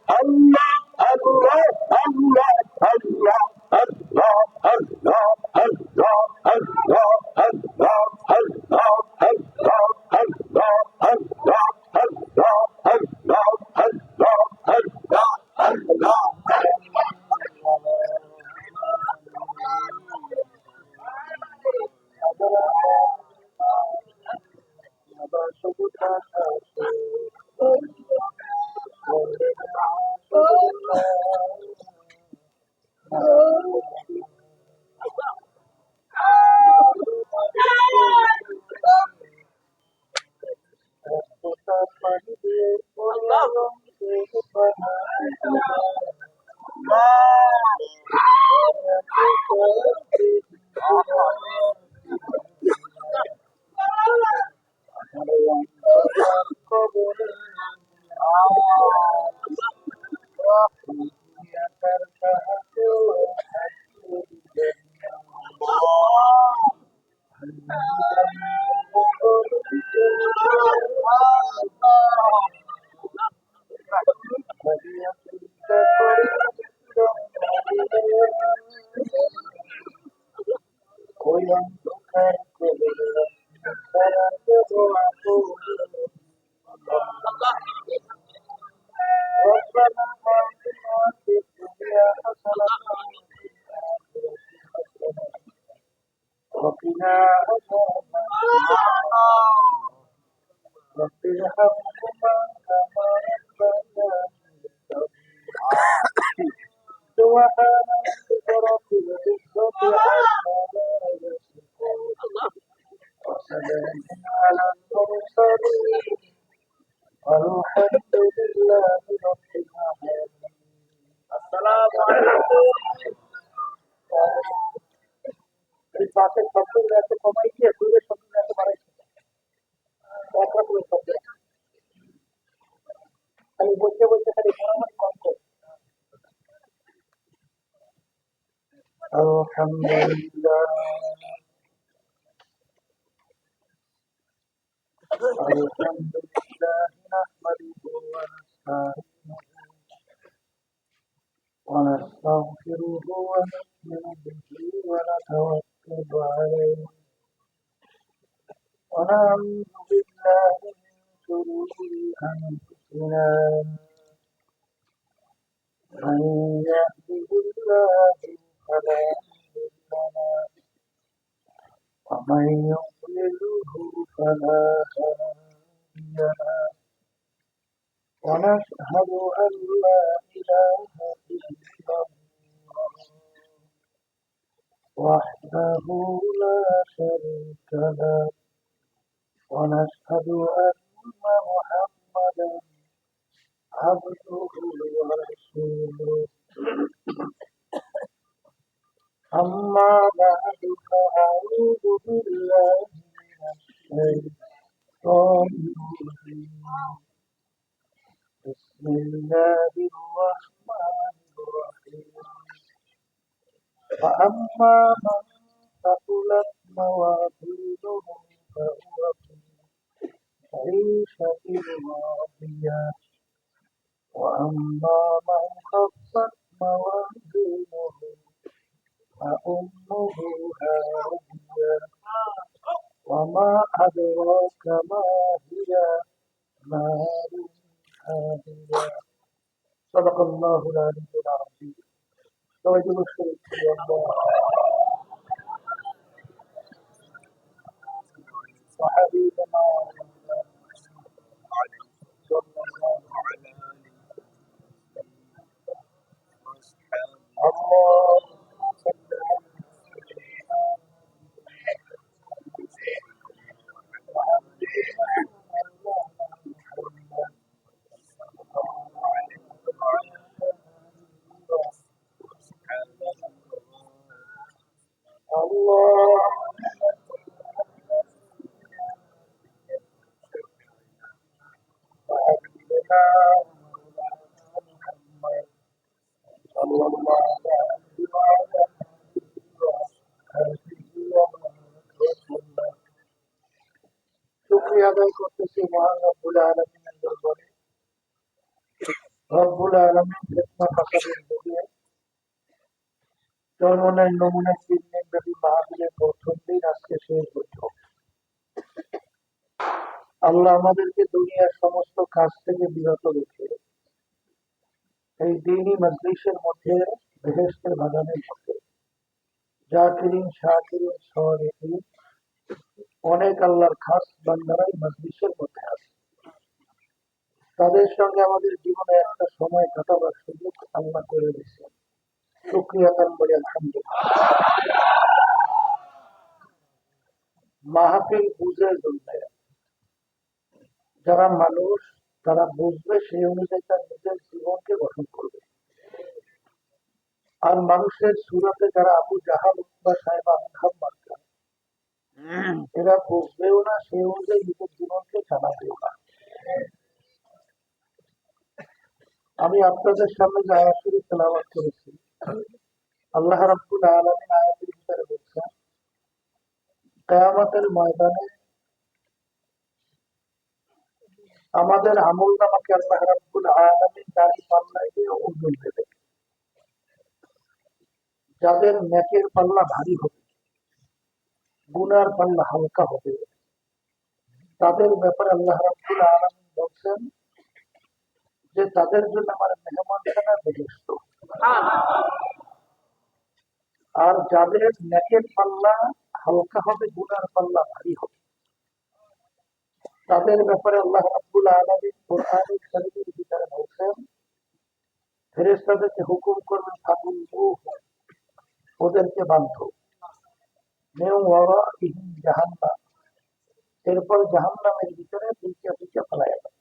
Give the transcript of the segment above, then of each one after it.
Allah, Allah, Allah, Allah, Allah, Allah, Allah, Allah, Allah, Allah, Allah, Allah, Allah, Allah, Allah, Allah, Allah, Alhamdulillah, Alhamdulillah, nahmaduhu wa nasta'inuhu wa nastaghfiruhu wa nu'minu bihi wa natawakkalu alayhi wa na'udzu billahi min shururi anfusina man yahdihillahu fala mudilla lahu wa man yudlilhu fala hadiya lahu ونشهد أن لا إله إلا الله وحده لا شريك له ونشهد أن محمدا عبده ورسوله أما بعد فأعوذ بالله من الشيطان الرجيم بسم الله الرحمن الرحيم فأما من ثقلت موازينه فهو في عيشة راضية وأما من خفت موازينه فأمه هاوية وما أدراك ما هي نار حامية صدق الله العلي العظيم وجب الشرك الله وحبيبنا صلى الله عليه اللهم صل শুকরিয়া আদায় করতেছি মহান রব্বুল আলামিনের দরবারে রব্বুল আলামিন ফিতনা ফাসাদের যুগে চরমনের নমুনা 3 দিন ব্যাপী মাহফিলের প্রথম দিন আজকে শেষ বৈঠক। আল্লাহ আমাদেরকে দুনিয়ার সমস্ত কাজ থেকে বিরত রেখে এই দ্বীনি মজলিসের মধ্যে বেহেশতের বাগানের মধ্যে জাকিরিন শাকিরিন সালিহিন অনেক আল্লাহর খাস বান্দারাই মজলিসের মধ্যে আছে। তাদের সঙ্গে আমাদের জীবনে একটা সময় কাটাবার সুযোগ আল্লাহ করে দিয়েছেন। শুকরিয়া তার বলে আলহামদুলিল্লাহ। মাহফিল বুঝে চলবে, যারা মানুষ তারা বুঝবে সেই অনুযায়ী তার নিজের জীবনকে গঠন করবে। আর মানুষের সুরাতে যারা আবু জাহাল বা সাহেব আহম মার্কা, এরা বুঝবেও না, সেই অনুযায়ী নিজের জীবনকে চালাবেও না। আমি আপনাদের সামনে যে আয়াত শরীফ তেলাওয়াত করেছি, আল্লাহ রাব্বুল আলামিন আয়াতের ভিতরে বলছেন, কিয়ামতের ময়দানে আমাদের আমলনামাকে আল্লাহ রাব্বুল আলামিন দাড়ি পাল্লায় দিয়ে ওজন দেবে। যাদের নেকের পাল্লা ভারী হবে, গুনার পাল্লা হালকা হবে, তাদের ব্যাপারে আল্লাহ রাব্বুল আলামিন বলছেন যে তাদের জন্য আমার মেহমানখানা বেহেশত। আর যাদের নেকের পাল্লা হালকা হবে, গুনার পাল্লা ভারী হবে, তাদের ব্যাপারে আল্লাহ রাব্বুল আলামিন কোরআনুল কারীমের ভিতরে বলছেন, ফেরেশতাদেরকে হুকুম করবেন ফাকুল ওদেরকে বাঁধো, মিন ওয়ারাইহিম জাহান্নাম, এরপর জাহান্নামের ভিতরে দুইটা দুইটা ফেলাইয়া দেয়।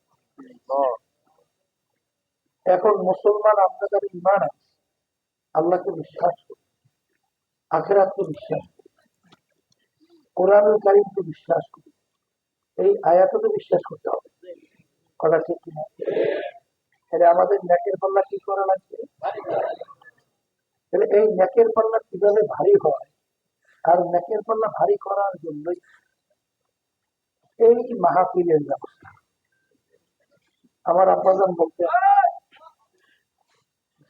এখন মুসলমান আপনাদের ঈমান আছে, আল্লাহকে বিশ্বাস করি, আখিরাতকে বিশ্বাস করি, কোরআনুল কারীমকে বিশ্বাস করি, এই আয়াতকে বিশ্বাস করতে হবে। কথা ঠিক কিনা? তাহলে আমাদের নেকের পাল্লা কি করা লাগবে? তাহলে এই নেকের পাল্লা কিভাবে ভারী হয়? আর নেকের পাল্লা ভারী করার জন্যই এই মাহফিলের ব্যবস্থা। আমার আব্বাজান বলতে,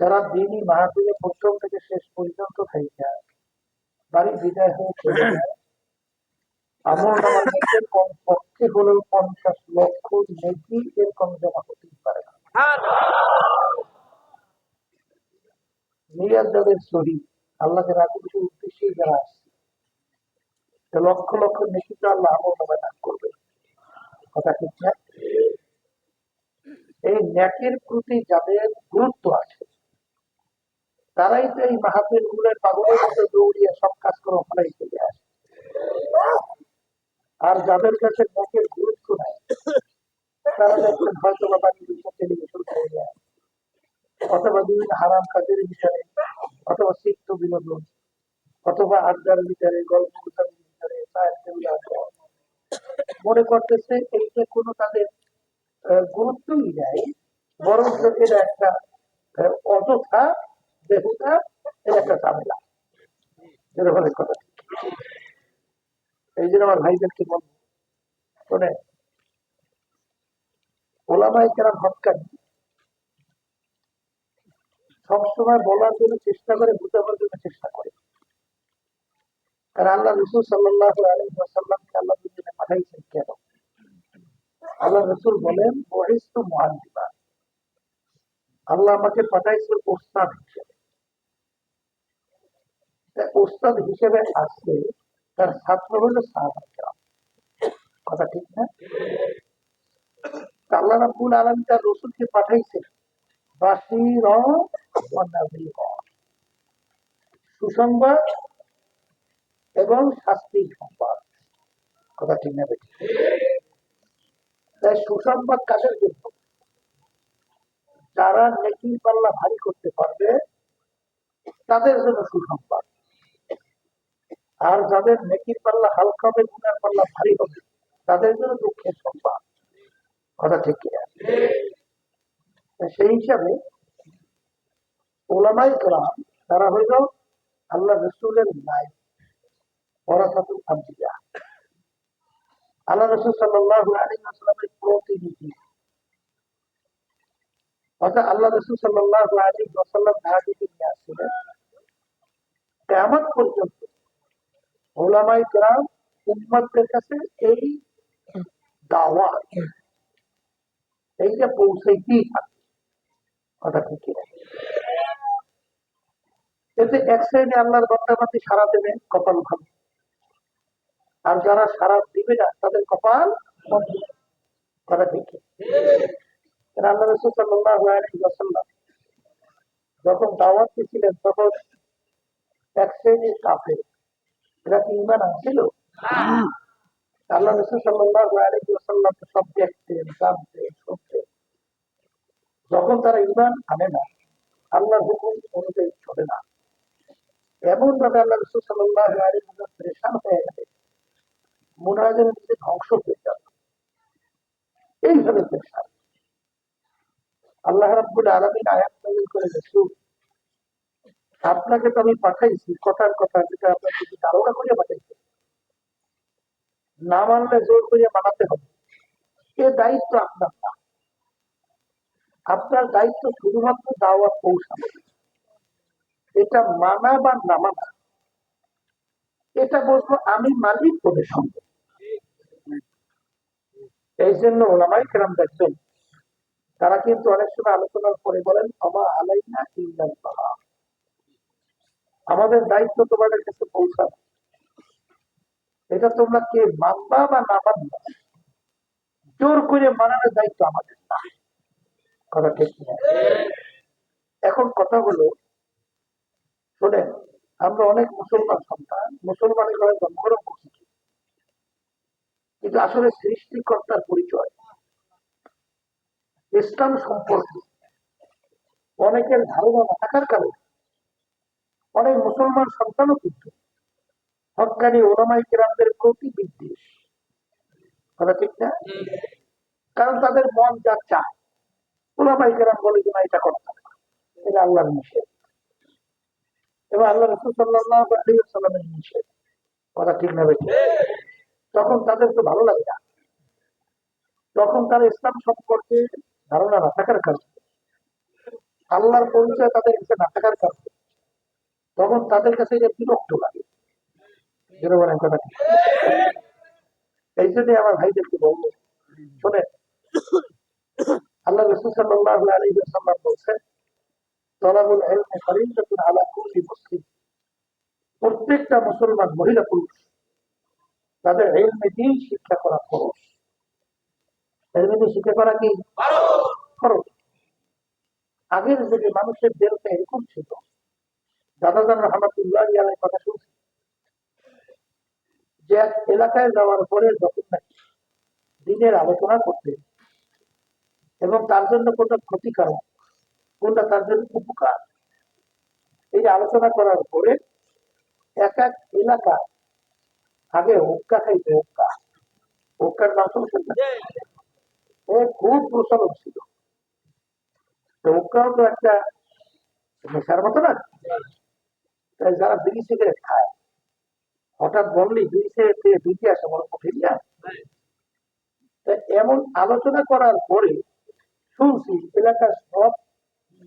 যারা দিনই মাহফিলে প্রথম থেকে শেষ পর্যন্ত থাকে বাড়ি বিদায় হয়ে চলে যায়, আমার আমার নেকের কমপক্ষে হলেও 50 লক্ষ নেকি এরকম জমা হতেই পারে না। নিয়াত যাদের সহি, আল্লাহকে রাজি খুশির উদ্দেশ্যে যারা আসছে, লক্ষ লক্ষ নেকি তো আল্লাহ আমল নামায় দান করবে। কথা ঠিক না? এই নেকের প্রতি যাদের গুরুত্ব আছে, তারাই তো এই মাহফিল গুলোর পাগলের মধ্যে দৌড়িয়ে সব কাজ করে ফেলাই চলে আসে। আর যাদের কাছে নেকের গুরুত্ব নাই, তারা দেখবেন হয়তো বা বাড়ির টেলিভিশন করে অথবা বিভিন্ন হারাম কাজের ভিতরে, অথবা সিক্ত বিনোদন, অথবা আড্ডার ভিতরে, গল্প গুজবের ভিতরে মনে করতেছে এইটা কোনো তাদের গুরুত্বই নাই, বরং এটা একটা অযথা বেহুদা, এটা একটা ঝামেলা। যেরকম কথা, এই জন্য আমার ভাইদেরকে বলবো, শোনে ওলামায়ে কেরাম হক্কানি সবসময় বলার জন্য চেষ্টা করে, বুঝাবার জন্য চেষ্টা করে। কারণ আল্লাহ রাসূল সাল্লাল্লাহু আলাইহি ওয়াসাল্লামকে আল্লাহ দুনিয়াতে পাঠাইছেন কেন? আল্লাহ রাসূল বলেন, বুইসতু মুআল্লিমা, আল্লাহ আমাকে পাঠাইছে ওস্তাদ হিসেবে। ওস্তাদ হিসেবে আসলে তার ছাত্র হলো সাহাবায়ে কেরাম। কথা ঠিক না? আল্লাহ রাব্বুল আলামিন তার রাসূলকে পাঠাইছেন বাশীরান ওয়া নাযীরা, সুসংবাদ এবং শাস্তির সংবাদ। কথা ঠিক না? তাই সুসংবাদ কাদের জন্য? যারা নেকির পাল্লা ভারী করতে পারবে তাদের জন্য সুসংবাদ। আর যাদের নেকির পাল্লা হালকা হবে, গুনার পাল্লা ভারী হবে, তাদের জন্য দুঃখের সংবাদ। কথা ঠিক কিনা? সেই হিসাবে ওলামায়ে কেরাম তারা হইল আল্লাহ রাসূলের নায়েব, ওয়ারাসাতুল আম্বিয়া। আল্লাহ রাসূল সাল্লাল্লাহু আলাইহি ওয়াসাল্লামের প্রতিনিধি। অর্থাৎ আল্লাহ রাসূল সাল্লাল্লাহু আলাইহি ওয়াসাল্লাম হাদিসে নিয়ে আসছিলেন কিয়ামত পর্যন্ত উলামায়ে কেরাম উম্মতের কাছে এই দাওয়াত এইটা পৌঁছাইতেই থাকে। কথা ঠিক কিনা? এতে এক শ্রেণী আল্লাহর বান্দাবান্দি সারা দেবে, কপাল ভালো, আর যারা সারা দিবে না তাদের কপাল বন্ধ। কথা ঠিক কিনা? আল্লাহ রাসূল সাল্লাল্লাহু আলাইহি ওয়াসাল্লাম যখন দাওয়াত দিয়েছিলেন তখন এক শ্রেণীর কাফের, এরা কি ঈমান আনছিল? আল্লাহ রাসূল সাল্লাল্লাহু আলাইহি ওয়াসাল্লাম সব দেখতেন, জানতেন, শুনতেন। যখন তারা ঈমান আনে না, আল্লাহর হুকুম অনুযায়ী চলে না, এমন ভাবে আল্লাহ রাসূল সাল্লাল্লাহু আলাইহি ওয়াসাল্লাম পরেশান হয়ে গেলেন, মনে হয় যেন নিজে ধ্বংস হয়ে যাবে, এইভাবে পরেশান। আল্লাহ রাব্বুল আলামিন আয়াত নাযিল করে, রাসূল আপনাকে তো আমি পাঠাইছি কথার কথা, যেটা আপনার যদি ধারণা করে পাঠাইছি, না মানলে জোর করে মানাতে হবে, এ দায়িত্ব আপনার না। আপনার দায়িত্ব শুধুমাত্র দাওয়াত পৌঁছানো। এটা মানা বা না মানা, এটা বলবো আমি মালিক ওদের সঙ্গে। এই জন্য ওলামায়ে কেরাম দেখবেন, তারা কিন্তু অনেক সময় আলোচনার পরে বলেন, আমা আলাইনা ইল্লাল বালাগ, আমাদের দায়িত্ব তোমাদের কাছে পৌঁছানো। এটা তোমরা কে মানবা বা না মানবা, জোর করে মানানোর দায়িত্ব আমাদের না। কথা ঠিক কিনা? এখন কথা হলো, শোনেন, আমরা অনেক মুসলমান সন্তান, মুসলমানের ঘরে জন্মগ্রহণ করছি, কিন্তু আসলে সৃষ্টিকর্তার পরিচয় ইসলাম সম্পর্কে অনেকের ধারণা না থাকার কারণে অনেক মুসলমান সন্তানও কিন্তু হক্কানি ওলামায়ে কেরামদের প্রতি বিদ্বেষ। কথা ঠিক না? কারণ তাদের মন যা চায়, ওলামায়ে কেরাম বলে যে না, এটা করতে হবে, এটা আল্লাহর নিষেধ এবং আল্লাহ রাসূল সাল্লাল্লাহু আলাইহি ওয়াসাল্লামের নিষেধ। কথা ঠিক না বেঠিক? তখন তাদের তো ভালো লাগে না, তখন তারা ইসলাম সম্পর্কে ধারণা না থাকার কারণে, আল্লাহর পরিচয় তাদের কাছে না থাকার কারণে, তখন তাদের কাছে এটা বিরক্ত লাগে। যেন বলেন কথা ঠিক। এই জন্য আমার ভাইদেরকে বলবো, শোনেন, আল্লাহ রাসূল সাল্লাল্লাহু আলাইহি ওয়াসাল্লাম বলছেন, তলাবুল ইলমি ফারিদাতুন আলা কুল্লি মুসলিম, প্রত্যেকটা মুসলমান মহিলা পুরুষ তাদের ইলমে দ্বীন শিক্ষা করা ফরজ। ইলমে দ্বীন শিক্ষা করা কি ফরজ? আগের যুগে মানুষের দিলটা এরকম ছিল, দাদাজান রহমাতুল্লাহি আলাইহির কথা শুনছি, যে এক এলাকায় যাওয়ার পরে যখন নাকি দ্বীনের আলোচনা করতে এবং তার জন্য কোনটা ক্ষতিকারক, কোনটা তার জন্য উপকার, এই আলোচনা করার পরে এক এক এলাকা আগে হুক্কা খাইতে, হুক্কা, হুক্কার নাম শুনছেন না? ও খুব প্রচলন ছিল। তো হুক্কাও তো একটা নেশার মতো না? তাই যারা বিড়ি সিগারেট খায়, হঠাৎ বললি বিড়ি সিগারেট থেকে বিড়ি আসে, বড় কঠিন না? তা এমন আলোচনা করার পরে শুনছি এলাকার সব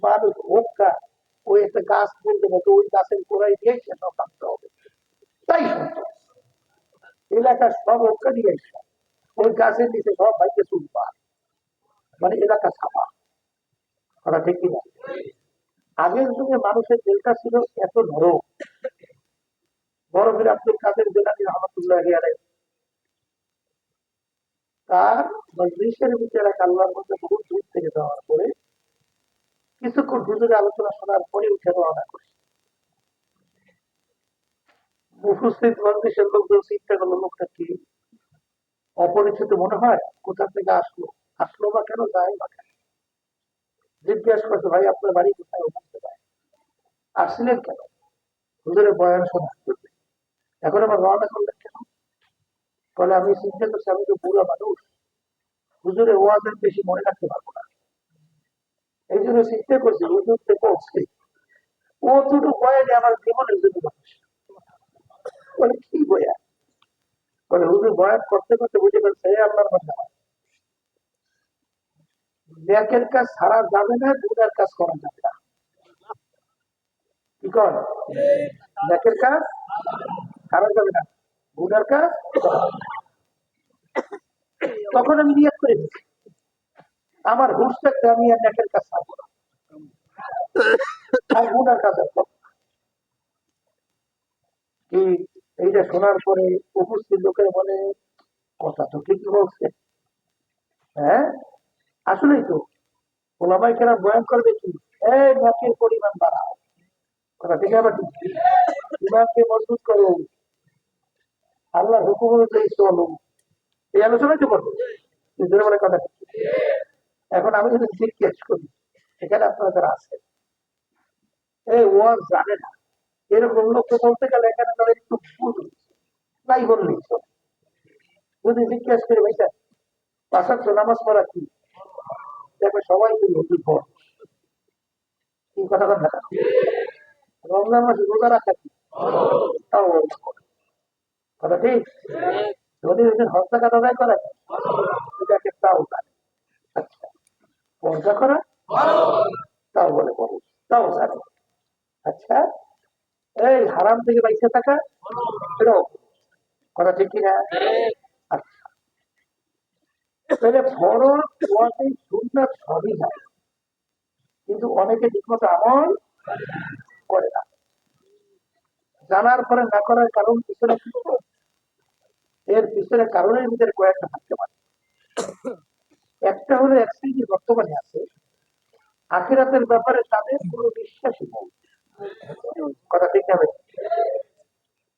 মানুষ হুক্কা, ওই একটা গাছ বলতে মতো ওই গাছের গোড়ায় দিয়ে সেটা কাটতে হবে, তাই শুনতো। এলাকার সব হুক্কা দিয়ে ওই গাছের নিচে সব ভাইকে শুনবা, মানে এলাকা ছাপা। ওরা ঠিক কিনা? আগের যুগে মানুষের দিলটা ছিল এত নরম। বরফের আব্দুল কাদের জিলানী রহমাতুল্লাহি আলাইহি, তার মজলিসের ভিতরে এক আল্লাহর মধ্যে বহু দূর থেকে যাওয়ার পরে কিছুক্ষণ হুজুরের আলোচনা শোনার পরে উঠে রওনা করে। উপস্থিত মজলিসের লোকজন চিন্তা করলো, লোকটা কি অপরিচিত মনে হয়, কোথা থেকে আসলো, আসলো বা কেন, যায় বা কেন। জিজ্ঞাসা করছে, ভাই আপনার বাড়ি কোথায়? ওখান থেকে আসছিলেন কেন? হুজুরের বয়ান শোনার জন্য। এখন আবার রওনা করলেন কেন? বলে আমি চিন্তা করছি, আমি তো বুড়া মানুষ, হুজুরের ওয়াজের বেশি মনে রাখতে পারবো না, এই জন্য চিন্তা করছি হুজুর থেকে পৌঁছে ও দুটো বয়ানে আমার জীবনের জন্য মানুষ। বলে কি বয়া? বলে হুজুর বয়ান করতে করতে বুঝে ফেলছে আপনার মধ্যে নেকের কাজ ছাড়া যাবে না, গুনার কাজ করা যাবে না। কি কর? নেকের কাজ ছাড়া যাবে না, গুনার কাজ করা যাবে না। তখন আমি নিয়ত করে দিচ্ছি, আমার হুশ থাকতে আমি আর নেকের কাজ ছাড়বো না, আর গুনার কাজ আর করবো না। কি এইটা শোনার পরে উপস্থিত লোকের বলে, কথা তো ঠিক বলছে। হ্যাঁ, আসলেই তো ওলামাই কেনা বয়ান করবে কি, এই নেকের পরিমাণ বাড়াও, কথা ঠিক আবার ঠিক, ইমানকে মজবুত করো, আল্লাহর হুকুম অনুযায়ী চলো, এই আলোচনাই তো করবো। বলে কথা ঠিক। এখন আমি যদি জিজ্ঞেস করি, এখানে আপনারা যারা আছেন, এই ওয়াজ জানে না, এরকম লোককে বলতে গেলে এখানে তাদের একটু ভুল তাই বললেই চলে। যদি জিজ্ঞেস করে ভাইটা পাশাচ্ছ নামাজ পড়া কি, দেখবে সবাই হুজুর পড়, কি কথা কথা না, রমজান মাসে রোজা রাখা কি, তাও বলবো পড়ে। কথা ঠিক। যদি হজ টাকা আদায় করা যায়, এটাকে তাও জানে। আচ্ছা, পর্দা করা তাও বলে পড়ো, তাও জানে। আচ্ছা, এই হারাম থেকে বাইসে থাকা, এটাও কথা ঠিক কিনা? আচ্ছা, তাহলে ফরজ ওয়াজিব সুন্নাত সবই যায়, কিন্তু অনেকে ঠিকমতো আমল করে না। জানার পরে না করার কারণ পিছনে কি, এর পিছনে কারণের ভিতরে কয়েকটা থাকতে পারে। একটা হলো এক শ্রেণীর বর্তমানে আছে, আখিরাতের ব্যাপারে তাদের কোনো বিশ্বাসই নেই, কথা ঠিক হবে।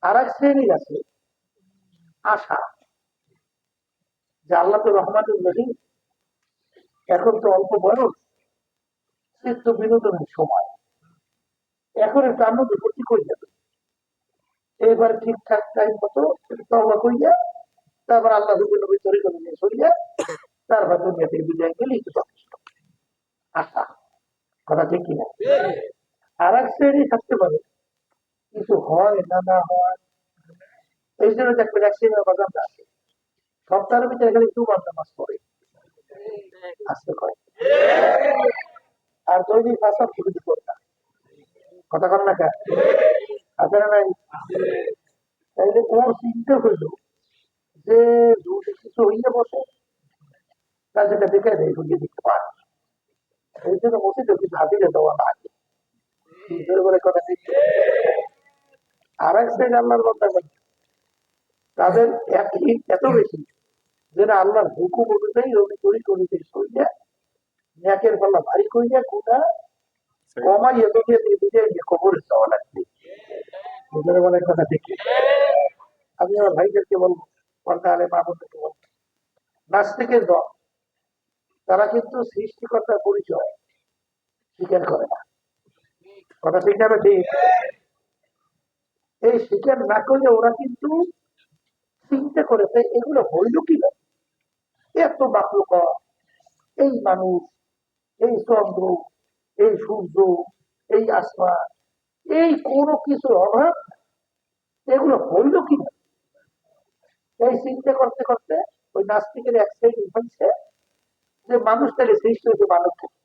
আর এক শ্রেণীর আছে আশা, যে আল্লাহ তো রহমানুর রহিম, এখন তো অল্প বয়স, চিত্ত বিনোদনের সময়, এখন একটু আনন্দ ফুর্তি করে যাবে, এবার ঠিকঠাক টাইম মতো তওবা করিয়া, তারপর আল্লাহ নবী তরিকত নিয়ে সরিয়া, তারপর দুনিয়া থেকে বিদায় গেলেই তো যথেষ্ট। আশা, কথা ঠিক কিনা? আর এক শ্রেণী থাকতে পারে, কিছু হয় না না হয়, এই জন্য দেখবেন এক শ্রেণীর বাগানটা আছে, সপ্তাহের ভিতরে এখানে দুবার নামাজ পড়ে, আসতে করে, আর দৈনিক ভাষা বিরোধী করে না, কথা কর না কেন, আছে না নাই? তাইলে ওর চিন্তা হইল যে যদি কিছু হইলে বসে, তার যেটা দেখে দেয় হইয়ে দিতে পারে, এই জন্য মসজিদে কিছু হাতিয়ে দেওয়া লাগে, বলে কথা ঠিক। আর এক শ্রেণী আল্লাহর বন্ধা করে, তাদের একই এত বেশি, যেটা আল্লাহর হুকুম অনুযায়ী রবি করি করিতে সইয়া, ন্যাকের পাল্লা ভারী করিয়া গুণা কমাইয়া দুনিয়া দিয়ে বুঝিয়ে গিয়ে কবরে যাওয়া লাগবে, বুঝলে বলে কথা ঠিক। আমি আমার ভাইদেরকে বলবো, পর্দা আলে মা বোনদেরকে বলবো, নাস্তিকের দল, তারা কিন্তু সৃষ্টিকর্তার পরিচয় স্বীকার করে না, কথা ঠিক যাবে ঠিক। এই স্বীকার না করলে ওরা কিন্তু চিন্তা করেছে এগুলো হইল কি না, এত বাক্যক, এই মানুষ, এই চন্দ্র, এই সূর্য, এই আসমান, এই কোনো কিছুর অভাব, এগুলো হইল কি না, এই চিন্তা করতে করতে ওই নাস্তিকের এক শ্রেণী হয়েছে যে মানুষ তাকে সৃষ্টি হয়েছে মানব থেকে।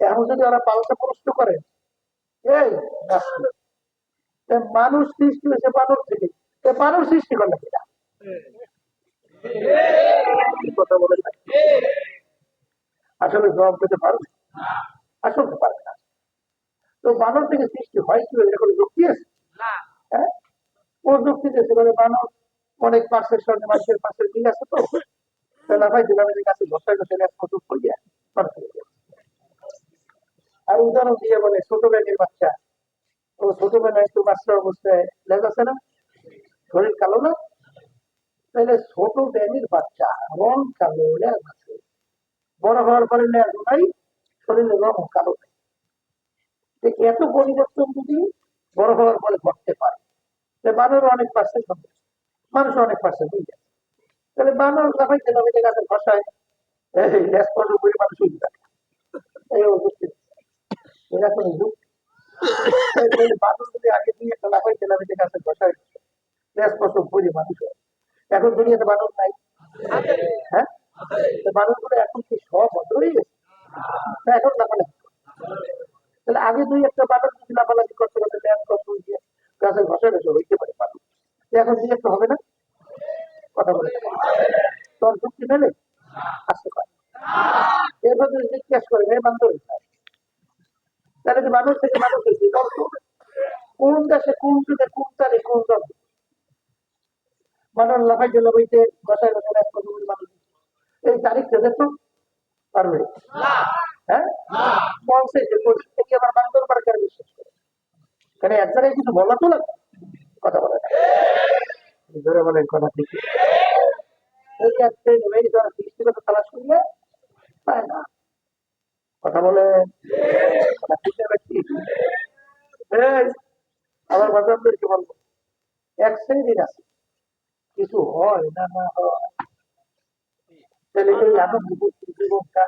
এখন যদি ওরা পাল্টা প্রশ্ন করে, এই নাস্তিক, মানুষ সৃষ্টি হয়েছে মানব থেকে, মানুষ সৃষ্টি করলে কিনা, কথা বলে আসলে জবাব পেতে পারবে, আসলে পারবে না। তো মানব থেকে সৃষ্টি হয় কি, এরকম যুক্তি আছে? হ্যাঁ, ও যুক্তি দিয়েছে বলে মানব অনেক পাশের সঙ্গে মানুষের পাশের মিল আছে, তো লাফাই দিলামের কাছে ঘষায় ঘষায় এক কটুক করিয়া মানুষ হয়ে গেছে। আর উদাহরণ দিয়ে বলে ছোট ব্যাগের বাচ্চা, ও ছোট বেলায় একটু বাচ্চা অবস্থায় লেজ আছে না, শরীর কালো না, তাহলে ছোট ব্যাগের বাচ্চা রং কালো, লেজ আছে, বড় হওয়ার পরে লেজ নাই, শরীরের রং কালো নাই, এত পরিবর্তন যদি বড় হওয়ার পরে ঘটতে পারে, বানর অনেক পার্সেন্ট হবে, মানুষ অনেক পার্সেন্ট হয়ে যায়, তাহলে বানর লাফাইতে লাফাইতে গাছের ভাষায় মানুষ হয়ে থাকে, এই যুক্তি, এরা কোনো যুক্তি। মানুষ যদি আগে দিয়ে একটা লাফাইতে লাফাইতে গাছের ভাষায় স্পষ্ট করে মানুষ হয়, এখন দুনিয়াতে বানর নাই, হ্যাঁ, মানুষগুলো এখন কি সব বন্ধ হয়ে গেছে? এখন লাফালাফি, তাহলে আগে দুই একটা বানর যদি লাফালাফি করতে করতে ল্যান্ড কষ্ট দিয়ে গাছের ঘষা ঘষে হইতে পারে মানুষ, এখন দুই একটা হবে না? কথা বলে তোর যুক্তি মেলে আসতে পারে, এরপর যদি জিজ্ঞেস করে বান্ধব, তাহলে যে মানুষ থেকে মানুষ হয়েছে কোন দেশে কোন যুগে কোন তারিখ কোন দল মানুষ লাফাইতে লাফাইতে ঘষায় ঘষায় এক কথা মানুষ এই তারিখটা দেখো পারবে? হ্যাঁ, পৌঁছেছে কি আমার বান্ধব সরকার বিশ্বাস করে? কারণ এক জায়গায় কিছু বলা তো লাগে, কথা বলে না, ধরে বলেন কথা ঠিক। এই একটা সৃষ্টিগত তালাশ করলে পায় না, কথা বলে কথা ঠিক না ঠিক? আমার বান্ধবদেরকে বলবো এক শ্রেণীর আছে কিছু হয় না না হয়, তাহলে এই আনন্দ জীবনটা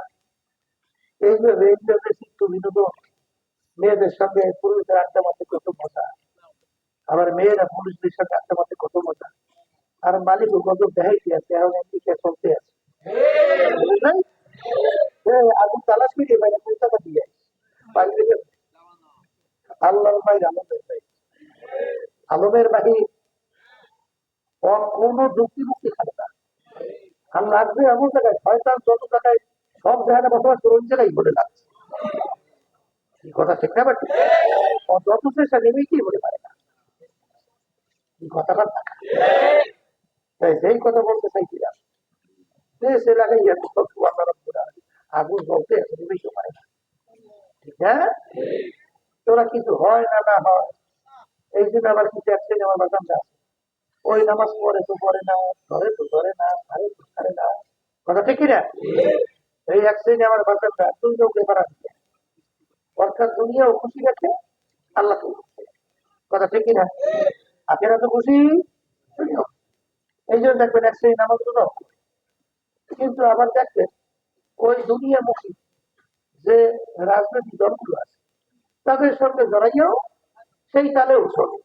এই যে রেঞ্জারদের চিত্ত বিনোদন, মেয়েদের সঙ্গে পুরুষদের আড্ডা মারতে কত মজা, আবার মেয়েরা পুরুষদের সাথে আড্ডা মারতে কত মজা, আর মালিক গজব দেখাইতে আছে এখন এদিকে চলতে আছে, আগুন তালাশ করিয়ে বাইরে কলকাতা দিয়ে আল্লাহর ভাই আলমের ভাই, আলমের বাহি কোন যুক্তি মুক্তি খাবে না, আর লাগবে এমন জায়গায় শয়তান যত জায়গায় সব জায়গায় বসবাস করে ওই জায়গায় বলে লাগছে, এই কথা ঠিক না? বাট যত চেষ্টা নেমেই কি বলে পারে না, এই কথাটা থাকা, তাই সেই কথা বলতে চাইছিলাম সে লাগাই আগুন জ্বলতে নিমেই পারে না, ঠিক না? তোরা কিছু হয় না না হয়, এই জন্য আবার কিছু একসাথে আমার বাগানটা আছে, ওই নামাজ পড়ে তো পড়ে না, ধরে তো ধরে না, ছাড়ে তো ছাড়ে না, কথা ঠিক কিনা? এই এক শ্রেণী আমার বাগানটা তুই লোকে পারা দিচ্ছে, অর্থাৎ দুনিয়াও খুশি রাখে, আল্লাহকে খুশি, কথা ঠিক কিনা? আখেরা তো খুশি, এই জন্য দেখবেন এক শ্রেণী নামাজ গুলো, কিন্তু আবার দেখবেন ওই দুনিয়ামুখী যে রাজনৈতিক দলগুলো আছে তাদের সঙ্গে জড়াইয়াও সেই তালেও চলে,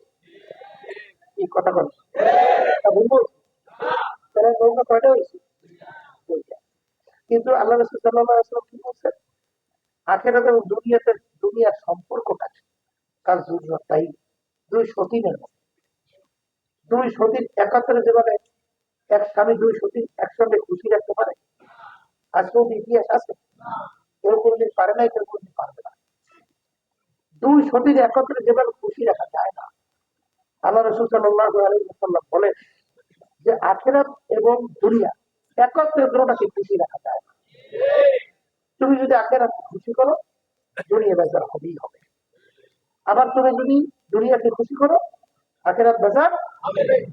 এই কথা বল বলবো, তারা নৌকা কয়টা হয়েছে, কিন্তু আল্লাহ রাসূল সাল্লাল্লাহু আলাইহি ওয়াসাল্লাম কি বলছেন, আখেরাত এবং দুনিয়াতে দুনিয়ার সম্পর্কটা কাজ তাই দুই সতীনের মতো, দুই সতীর একাত্তরে যেভাবে এক স্বামী দুই সতী একসঙ্গে খুশি রাখতে পারে, আজকেও ইতিহাস আছে, কেউ কোনোদিন পারে না, কেউ কোনোদিন পারবে না, দুই সতীর একত্রে যেভাবে খুশি রাখা যায় না, আল্লাহ রাসূল সাল্লাল্লাহু আলাইহি ওয়াসাল্লাম বলেন যে আখিরাত এবং দুনিয়া একত্রে দুটোটাকে খুশি রাখা যায় না, তুমি যদি আখিরাত খুশি করো দুনিয়া বেজার হবেই হবে, আবার তুমি যদি দুনিয়াকে খুশি করো আখিরাত বেজার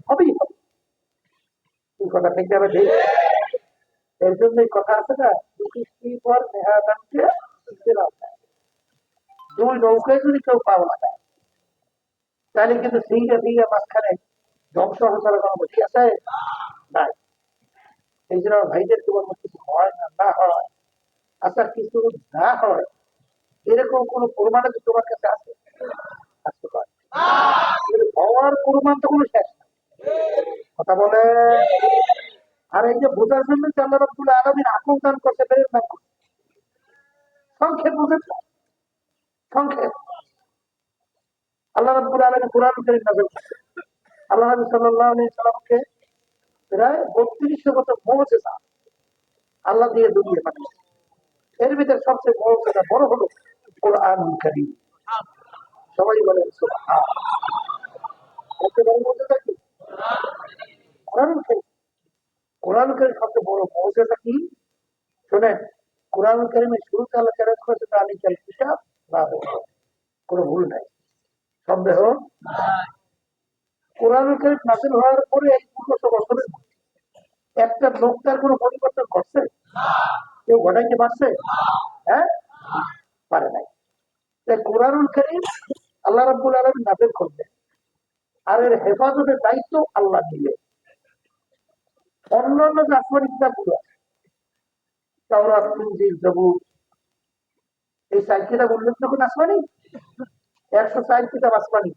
হবেই হবে, এই কথা ঠিক যাবে ঠিক? এর জন্যই কথা আছে না, দুটি স্ত্রী পর নেহাদানকে দুই নৌকায় যদি কেউ পাও না দেয় তাহলে কিন্তু সিঙ্গে ফিঙ্গে মাঝখানে ধ্বংস হওয়ার কোনো বুঝি আছে নাই, এই জন্য ভাইদের তোমার কিছু হয় না না হয়, আচ্ছা কিছু না হয় এরকম কোন প্রমাণ তোমার কাছে আছে? আসতে পারে হওয়ার প্রমাণ তো কোনো শেষ নাই, কথা বলে। আর এই যে বোঝার জন্য আল্লাহ রাব্বুল আলামিন আকল দান করতে পেরে না, সংক্ষেপ বুঝেন, সংক্ষেপ আল্লাহ রাব্বুল আলামিন কুরআন কারীম নাযিল করেছেন, আল্লাহ নবী সাল্লাল্লাহু আলাইহি সাল্লামকে প্রায় ৩২০০ বছর মুজিজা আল্লাহ দিয়ে দুনিয়া পাঠিয়েছে, এর ভিতরে সবচেয়ে বড় হলো কোরআনুল কারীম, সবাই বলেন সুবহানাল্লাহ, সবচেয়ে বড় মুজিজা কি? কোরআনুল কারীম, কোরআনুল কারীম সবচেয়ে বড় মুজিজা কি? শুনেন, কোরআনুল কারীমের শুরুতে আল্লাহ তেলাওয়াত করেছে যালিকাল কিতাব লা রাইবা ফীহ, কোনো ভুল নাই, সন্দেহ নাই। কোরআনুল কারীম নাযিল হওয়ার পরে এই ১৫০০ বছরের মধ্যে একটা নোক্তার কোনো পরিবর্তন করছে? কেউ ঘটাইতে পারছে? হ্যাঁ, পারে নাই। তাই কোরআনুল কারীম আল্লাহ রাব্বুল আলামিন নাযিল করবেন, আর এর হেফাজতের দায়িত্ব আল্লাহ নিলেন। অন্যান্য যে আসমানি কিতাবগুলো আছে, তাওরাত, ইনজিল, জবুর, এই ৪ কিতাব উল্লেখযোগ্য আসমানি, ১০৪ কিতাব আসমানি,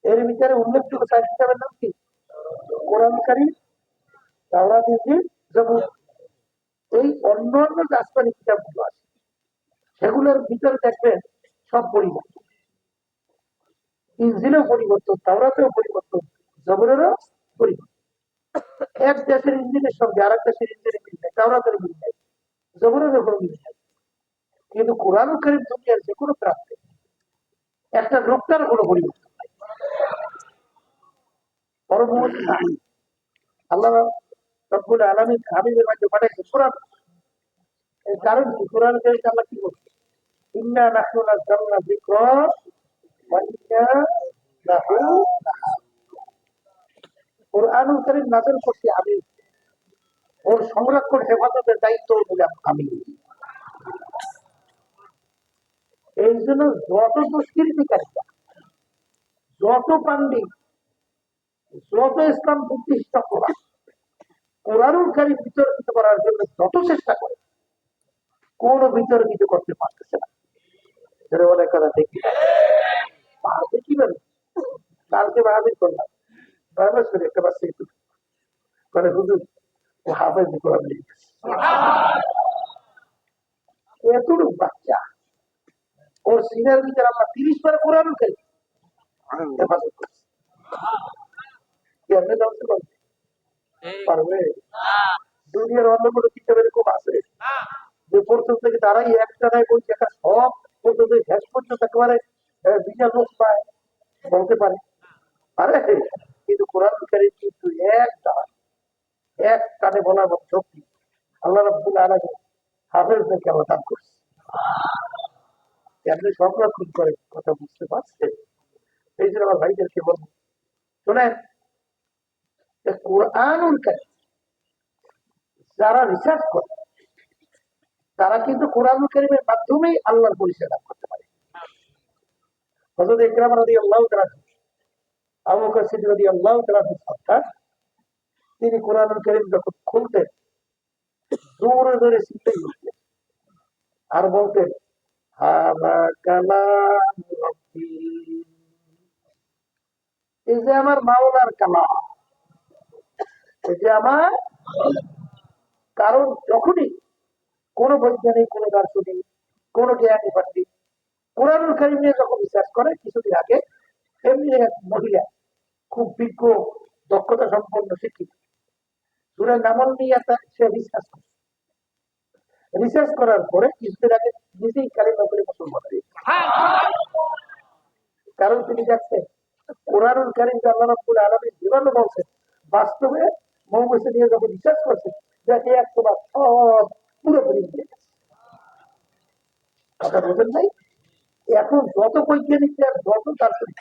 এর ভিতরে উল্লেখযোগ্য ৪ কিতাবের নাম কি? কোরআন কারীম, তাওরাত, ইনজিল, যেমন এই অন্য অন্য যে আসমানি কিতাবগুলো আছে সেগুলোর ভিতরে দেখবেন সব পরিবর্তন, ইনজিলেও পরিবর্তন, তাওরাতেও পরিবর্তন, জবরেরও পরিবর্তন। এক দেশের ইঞ্জিনের সঙ্গে আর এক দেশের ইঞ্জিনের মিল নেই, তাওরাতের মিল নেই, জবরেরও কোনো মিল নেই। কিন্তু কোরআন কারীম দুনিয়ার যে কোনো প্রান্তে একটা লোকটার কোনো পরিবর্তন নাই। পরবর্তী আল্লাহ রব্বুল আলামিন হাবিবের মাঝে পাঠাইছে কোরআন। এর কারণ কি? কোরআন কারীম আল্লাহ কি বলছে? ইন্না নাহনু নাযালনা যিকরা ওয়া ইন্না লাহু লাহাফিজুন। কোরআনুল কারীম নাযিল করছি আমি, ওর সংরক্ষণ হেফাজতের দায়িত্ব নিলাম আমি। এই জন্য যত দুষ্কৃতিকারীরা, যত পান্ডি, যত ইসলাম প্রতিষ্ঠ করা কোরআনুল কারীম বিতর্কিত করার জন্য যত চেষ্টা করে, কোন বিতর্কিত করতে পারতেছে না। বলে কথা ঠিক পারবে কিভাবে? কালকে মাহবিল করলাম, একটা বাচ্চা একটু মানে হুজুর ও হাফেজ কোরআন নিয়ে গেছে। এতটুকু বাচ্চা, ওর সিনার ভিতরে আমরা 30 বার কোরআন কারীম হেফাজত করছি। কেমনে ধ্বংস করবে পারবে? দুনিয়ার অন্য কোনো কিতাব এরকম আছে যে প্রথম থেকে তারাই একটা নাই বলছে, একটা সব পর্যন্ত শেষ পর্যন্ত একেবারে বিশাল লোক পায় বলতে পারে আরে, কিন্তু কোরআন কারীম কিন্তু এক টানে বলার মতো শক্তি আল্লাহ রাব্বুল আলামিন হাফেজদেরকে আল্লাহ দান করছে। কেমনি সংরক্ষণ করে কথা বুঝতে পারছেন? এই জন্য আমার ভাইদেরকে বলবো, শোনেন, কোরআনুল কারীম যারা রিসার্চ করে তারা কিন্তু কোরআনুল কারীমের মাধ্যমেই আল্লাহর পরিচয় লাভ করতে পারে। হযরত ইকরামা রাদিয়াল্লাহু তাআলা, আবু বকর সিদ্দিক রাদিয়াল্লাহু তাআলা সরকার, তিনি কোরআনুল কারীম যখন খুলতেন জোরে জোরে চিল্লাই উঠতেন আর বলতেন, হাযা কালাম রাব্বী, এই যে আমার মাওলার কালাম, এই যে আমার। কারণ যখনই কোন বৈজ্ঞানিক, কোন দার্শনিক, কোন জ্ঞানী পাণ্ডিত কোরআনুল কারীম নিয়ে যখন রিসার্চ করে, কিছুদিন আগে এমনি এক মহিলা, খুব বিজ্ঞ, দক্ষতা সম্পন্ন, শিক্ষিত, সূরা নামল নিয়ে সে রিসার্চ করে। রিসার্চ করার পরে কিছুদিন আগে নিজেই কালিমা বলে মুসলমান হয়ে গেছে। কারণ তিনি দেখছেন কোরআনুল কারীম আল্লাহ রাব্বুল আলামিন যেভাবে বলছেন, বাস্তবে মৌমাছি নিয়ে যখন রিসার্চ করছে, দেখে একবার সব পুরোপুরি মিলে গেছে। কথা বলবেন নাই? এখন যত বৈজ্ঞানিকরা, যত দার্শনিক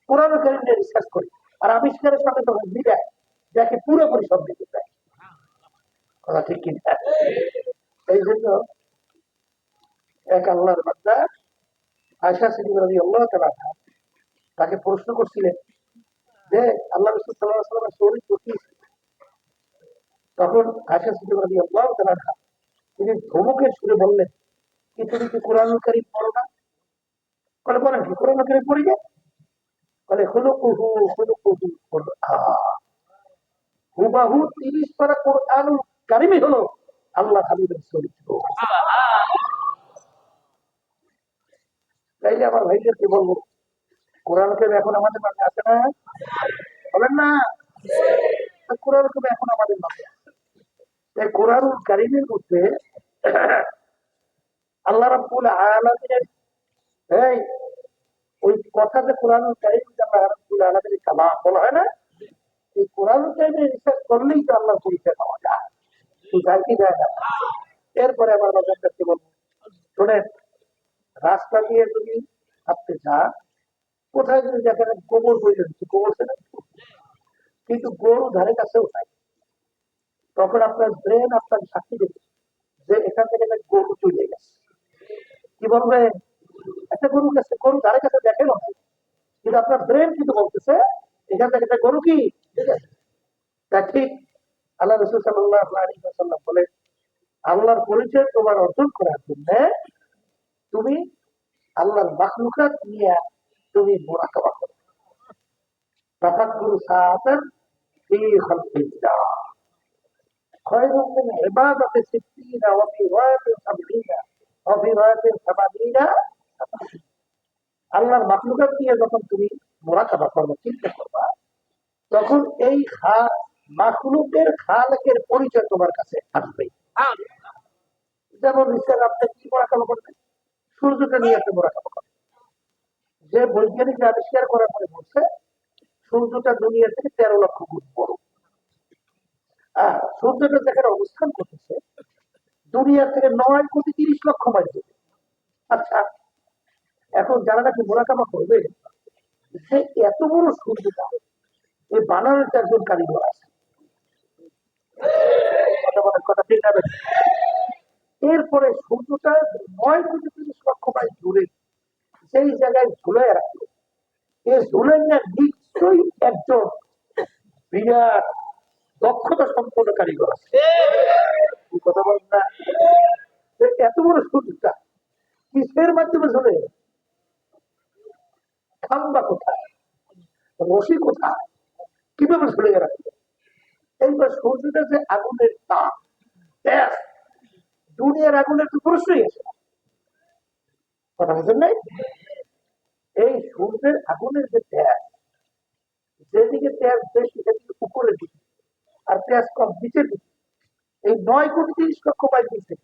কোরআনুল কারীম নিয়ে রিসার্চ করে আর আবিষ্কারের সাথে তখন মিলায়, দেখে পুরোপুরি সব মিলে যায়। কথা ঠিক কিনা? এই জন্য এক আল্লাহর বান্দা আয়েশা সিদ্দিকা রাদিয়াল্লাহু তাআলা তাকে প্রশ্ন করছিলেন যে আল্লাহ রাসূল সাল্লাল্লাহু আলাইহি ওয়াসাল্লামের শরীর কি? তখন আয়েশা সিদ্দিকা রাদিয়াল্লাহু তাআলা তিনি ধমকের সুরে বললেন, কি তুমি কি কোরআনুল কারীম পড়ো না? বলে বলেন কি কোরআনুল কারীম পড়ি না? বলে খুলুকুহু খুলুকুহু কুরআন, হুবাহু 30 পারা কোরআনুল কারীমই হলো আল্লাহ হাবিবের চরিত্র। তাইলে আমার ভাইদেরকে বলবো, কোরআন কারীম এখন আমাদের মাঝে আছে না? বলেন না? কোরআন কারীম এখন আমাদের মাঝে আছে। এই কোরআনুল কারীমের মধ্যে আল্লাহ রাব্বুল আলামিনের এই ওই কথা যে কোরআনুল কারীম আল্লাহ রাব্বুল আলামিনের কালাম বলা হয় না, এই কোরআনুল কারীমে রিসার্চ করলেই তো আল্লাহর পরিচয় পাওয়া যায়। যায় কি যায় না? এরপরে আমার বাজারকে বলবো, শোনেন, রাস্তা দিয়ে যদি আপনি যান, কোথায় যদি দেখেন গোবর বইলে দিচ্ছে, গোবর ছেড়ে, কিন্তু গরু ধারে কাছেও নাই, তখন আপনার ব্রেন আপনার সাক্ষী দেবে যে এখান থেকে একটা গরু চলে গেছে। কি বলবে? একটা গরু গেছে, গরু ধারে কাছে দেখেন, কিন্তু আপনার ব্রেন কিন্তু বলতেছে এখান থেকে একটা গরু কি তা ঠিক। আল্লাহ রাসূল সাল্লাল্লাহু আলাইহি ওয়াসাল্লাম বলে, আল্লাহর পরিচয় তোমার অর্জন করার জন্য তুমি আল্লাহর মাখলুকাত নিয়ে তুমি মুরাকাবা করো। তাফাক্কুরু সাআতান ফি খালকিল্লাহ, خير من عبادة 60 وفي رواية 70 وفي رواية 80। আল্লাহর মাখলুকাত নিয়ে যখন তুমি মুরাকাবা করবে, চিন্তা করবা, তখন এই মাখলুকের খালেকের পরিচয় তোমার কাছে আসবে। যেমন নিশ্চয় আপনি কি মুরাকাবা করবেন? সূর্যকে নিয়ে একটা মুরাকাবা করবেন। যে বৈজ্ঞানিক আবিষ্কার করার পরে বলছে সূর্যটা দুনিয়া থেকে 13 লক্ষ গুণ বড়। সূর্যটা যেখানে অবস্থান করতেছে দুনিয়ার থেকে 9 কোটি 30 লক্ষ মাইল দূরে। আচ্ছা, এখন যারা নাকি মোরাকাবা করবে, যে এত বড় সূর্যটা এই বানানোর একজন কারিগর আছে, কথা ঠিক যাবে। এরপরে সূর্যটা 9 কোটি 30 লক্ষ মাইল দূরে সেই জায়গায় ঝুলাই রাখলো। এই ঝুলাইয়া নিশ্চয়ই একজন বিরাট দক্ষতা সম্পন্ন কারিগর আছে। কথা বলেন না? এত বড় সূর্যটা কিসের মাধ্যমে ঝুলে? খাম্বা কোথায়, রশি কোথায়, কিভাবে ঝুলে রাখবে? এইবার সূর্যটা যে আগুনের তাপ, গ্যাস, দুনিয়ার আগুনের তো প্রশ্নই আছে। কথা বলছেন নাই? এই সূর্যের আগুনের যে গ্যাস, যেদিকে তেজ বেশি সেদিকে উপরের দিকে, আর তেজ কম নিচের দিকে। এই 9 কোটি 30 লক্ষ মাইল দিচ্ছে।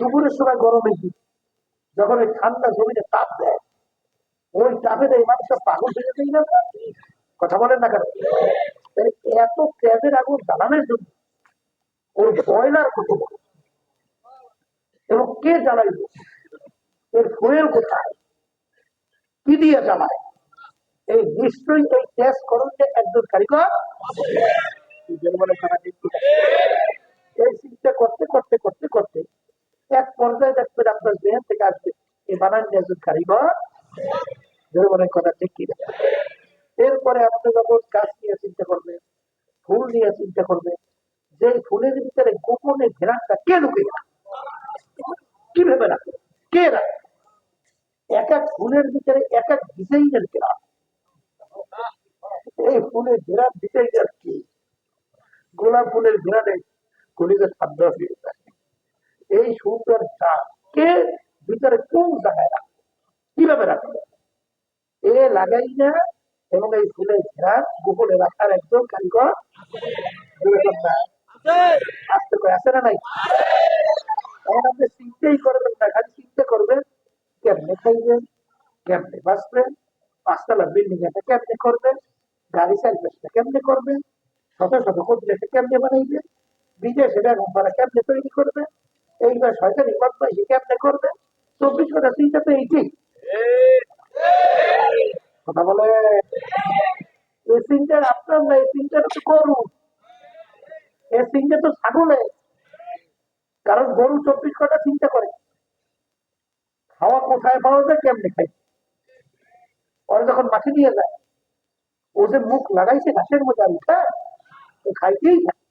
দুপুরের সময় গরমের দিক, যখন ওই ঠান্ডা জমিনে তাপ দেয়, ওই তাপে এই মানুষটা পাগল হয়ে যায় না? কথা বলেন না কেন? এত তেজের আগুন জ্বালানোর জন্য ওই বয়লার কত বড়, এবং কে জ্বালাইল, এর ফুয়েল কোথায়, কি দিয়ে জ্বালায়? এই নিশ্চয়ই এই তেজ করণে একজন কারিগর। এই চিন্তা করতে করতে করতে করতে এক পর্যায়ে দেখবেন আপনার জেহেন থেকে আসবে এই বানান একজন কারিগর। মনে কথা ঠিক কি? এরপরে আপনি যখন গাছ নিয়ে চিন্তা করবেন, ফুল নিয়ে চিন্তা করবেন, যে ফুলের ভিতরে গোপনে ঘেরাটা কে লুকিয়ে রাখে, কিভাবে রাখে, কে রাখে? এক এক ফুলের ভিতরে এক এক ডিজাইনের ঘেরা। এই ফুলের ঘেরার ডিজাইনার কি? গোলাপ ফুলের ঘেরানে কলিজা ঠান্ডা হয়ে যায়। এই সুন্দর চাঁদ কে ভিতরে কোন জায়গায় রাখবে, কিভাবে রাখবে? এ লাগাই না, এবং এই ফুলের ঘেরা গোপনে রাখার একজন কারিগর আসতে করে, আসে না নাই? তখন আপনি চিন্তাই করবেন না, খালি চিন্তা করবেন কেমনে খাইবেন, কেমনে বাঁচবেন, 5 তলা বিল্ডিং একটা কেমনে করবেন, গাড়ি সার্ভিসটা কেমনে করবেন, শত শত কোটি টাকা কেমনে বানাইবেন, বিদেশে বেগম ভাড়া কেমনে তৈরি করবেন, এইবার সরকারি বদমাইশি কেমনে করবেন। 24 ঘন্টা চিন্তা তো এইটাই। কথা বলে, এই চিন্তার আপনার না, এই চিন্তাটা তো করুন, এই চিন্তা তো ছাগলে। কারণ গরু 24 ঘন্টা চিন্তা করে খাওয়া কোথায় পাওয়া যায়, কেমনে খাই। ওরা যখন মাঠে নিয়ে যায়, ও যে মুখ লাগাইছে ঘাসের মধ্যে আর উঠা, ও খাইতেই থাকে।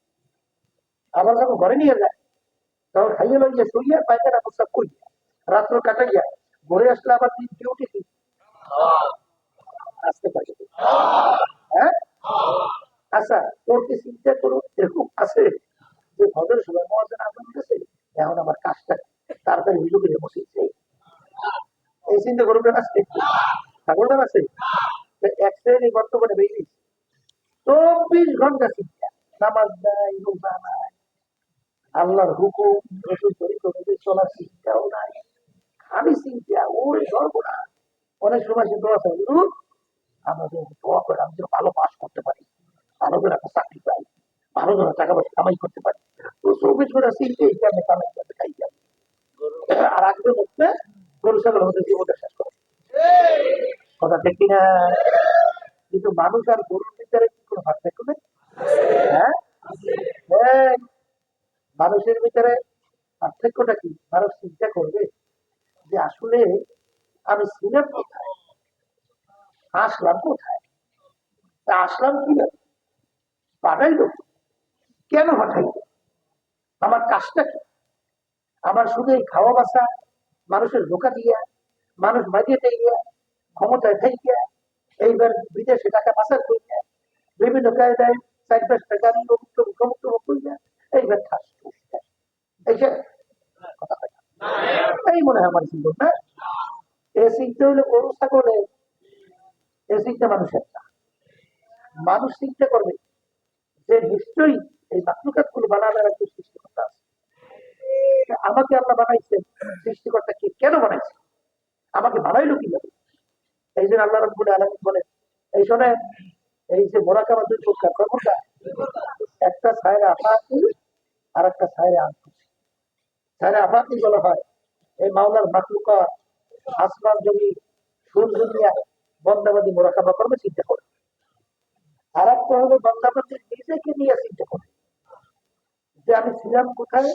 আবার যখন ঘরে নিয়ে যায়, তখন খাইয়ে লইয়া শুইয়া পায়খানা প্রস্তাব করি, রাত্র কাটাইয়া ঘরে আসলে আবার ডিউটি আসতে পারে। হ্যাঁ, আচ্ছা, ওরকে চিন্তা করুন এরকম আছে যে ভদ্র সময় মহাজন আপনার কাছে এখন আমার কাজটা তাড়াতাড়ি হুজুরে বসেছে, এই চিন্তা করুন আছে, ঠাকুরদার আছে। এক শ্রেণী বর্তমানে বেরিয়ে 24 ঘন্টা চিন্তা, নামাজ নাই, রোজা নাই, আল্লাহর হুকুম রসুল তরিকা অনুযায়ী চলার চিন্তাও নাই, খালি চিন্তা। ওই সর্বনা অনেক সময় সে দোয়া চাই, আমাদের দোয়া করে আমি যেন ভালো পাস করতে পারি, ভালো করে একটা চাকরি পাই, ভালো করে টাকা পয়সা কামাই করতে পারি। তো 24 ঘন্টা চিন্তা এই কারণে কামাই করতে খাই যাবে। আর আসবে হচ্ছে গরু ছাগল হতে জীবনটা শেষ করে। কথা ঠিক কিনা? কিন্তু মানুষ আর গরুর ভিতরে কি কোনো পার্থক্য নেই? হ্যাঁ, মানুষের ভিতরে পার্থক্যটা কি? মানুষ চিন্তা করবে যে আসলে আমি ছিলাম কোথায়, আসলাম কোথায়, তা আসলাম কিভাবে, পাঠাইলো কেন, পাঠাইলো আমার কাজটা কি? আমার শুধু এই খাওয়া বাসা, মানুষের ধোকা দিয়া, মানুষ বাজিয়ে দিয়া, ক্ষমতায় থাইয়া, এইবার বিদেশে টাকা পাচার করিয়া, বিভিন্ন কায়দায় 4-5টা গাড়ি মুক্ত করিয়া, এই ব্যথা এই যে কথা হয় না। এই মনে হয় আমার চিন্তা না, এ চিন্তা হইলে গরু ছাগলে, এ চিন্তা মানুষের না। মানুষ চিন্তা করবে যে নিশ্চয়ই এই মাকলুকাত গুলো বানানোর একটু সৃষ্টিকর্তা আছে। আমাকে আল্লাহ বানাইছেন, সৃষ্টিকর্তা কি কেন বানাইছে, আমাকে বানাইলো কিভাবে? এই জন্য আল্লাহ রাব্বুল আলামিন বলেন, এই শোনে, এই যে মোরাকাবা দুই প্রকার, কয় প্রকার? একটা ছায়রা আফাকি আর একটা ছায়রা আনফুসি। ছায়রা আফাকি বলা হয় এই মাওলার মাকলুকাত, আসমান জমি সূর্য দুনিয়া বন্দাবাদী মোরাকাবা করবে, চিন্তা করবে। আর একটা হলো বন্দাবাদী নিজেকে নিয়ে চিন্তা করবে যে আমি ছিলাম কোথায়,